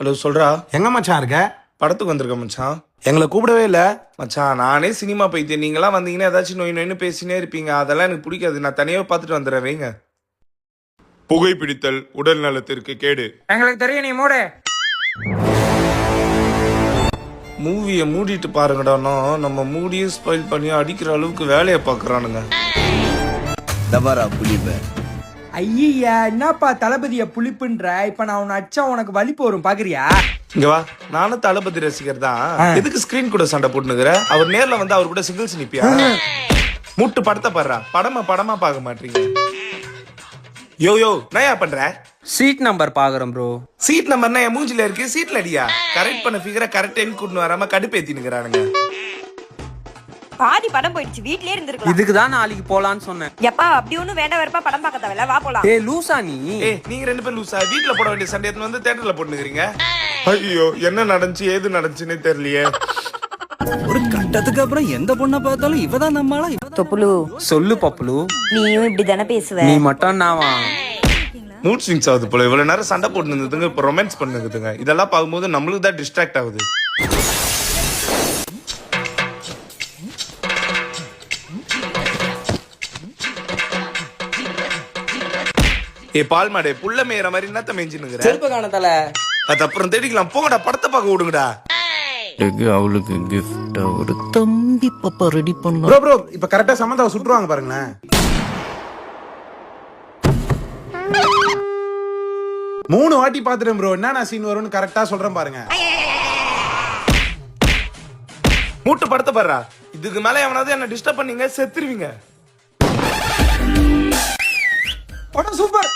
Hello சொல்றா. எங்க மச்சான் இருக்க? படத்துக்கு வந்திருக்கேன் மச்சான். எங்களை கூப்பிடவே இல்ல மச்சான் நானே சினிமா போயிட்டேன். நீங்களாம் வந்தீங்கன்னா ஏதாச்சும் நோய் நோயின்னு பேசினே இருப்பீங்க. அதெல்லாம் எனக்கு பிடிக்காது. நான் தனியாக பார்த்துட்டு வந்துடுறேன். வைங்க. புகைப்பிடித்தல் உடல் நலத்திற்கு கேடு. எங்களுக்கு தெரியும், நீ மூடு. மூவியை மூடிட்டு பாருங்கடானோ நம்ம மூடியே ஸ்பாயில் பண்ணி அடிக்கிற அளவுக்கு வேலையை பார்க்குறானுங்க. தவறா புலிப ஐயா என்னப்பா தளபதிய புளிப்புன்ற? இப்ப நான் உன்னை அச்சா உனக்கு வலிப்பு வரும் பாக்குறியா? இங்க வா, நானும் தளபதி ரசிகர் தான். எதுக்கு ஸ்கிரீன் கூட சண்டை போட்டுனுக்குற? அவர் நேர்ல வந்து அவர் கூட சிங்கிள்ஸ் நிப்பியா? மூட்டு படத்தை பாடுறா. படமா பார்க்க மாட்டீங்க. யோ யோ நயா பண்ற? சீட் நம்பர் பாக்குறேன் ப்ரோ. சீட் நம்பர்னா என் மூஞ்சில இருக்கு. சீட்ல அடியா. கரெக்ட் பண்ண ஃபிகரை கரெக்ட் டைம் கூட்டின்னு வராம கடுப்பேத்தினுக்குறானுங்க. பாதி படம் போயிடுச்சு, வீட்லயே இருந்திருக்கலாம். இதுக்கு தான் நாளைக்கு போலான்னு சொன்னேன். எப்பா அப்படி ஒண்ணும் வேண்டாம் வெறுப்பா படம் பார்க்க தேவையில்ல, வா போலாம். ஏய் லூசா நீ? நீங்க ரெண்டு பேரும் லூசா? வீட்ல போட வேண்டிய சண்டை எடுத்து வந்து தியேட்டர்ல போட்டுக்கிறீங்க. ஐயோ என்ன நடந்துச்சு ஏது நடந்துச்சுன்னே தெரியலையே. ஒரு கட்டத்துக்கு அப்புறம் எந்த பொண்ணை பார்த்தாலும் இவதான் நம்மளா. தொப்புலு சொல்லு பப்புலு. நீயும் இப்படி தானே பேசுவ? நீ மட்டும் நாவா? மூட் ஸ்விங்ஸ் ஆகுது போல. இவ்வளவு நேரம் சண்டை போட்டு இருந்ததுங்க, இப்ப ரொமான்ஸ் பண்ணுதுங்க. இதெல்லாம் பார்க்கும்போது நம்மளுக்கு தான் டிஸ்ட்ராக்ட் ஆகுது. ஏ பால் மாடே, புள்ள மேயற மாதிரி என்னத்த மேய்ஞ்சினுங்கிற? செருப்பு காணத்தால. அது அப்புறம் தேடிக்கலாம். போங்கடா, படத்தை பார்க்க விடுங்கடா. அவளுக்கு கிஃப்ட் ஒரு தம்பி பாப்பா ரெடி பண்ண. ப்ரோ ப்ரோ இப்ப கரெக்டா சமந்தாவை சுட்டுருவாங்க பாருங்களேன். மூணு வாட்டி பாத்துட்டேன் ப்ரோ. என்னென்ன சீன் வரும்னு கரெக்டா சொல்றேன் பாருங்க. மூட்டு படத்தை பாடுறா. இதுக்கு மேல எவனாவது என்ன டிஸ்டர்ப் பண்ணீங்க செத்துருவீங்க. படம் சூப்பர்.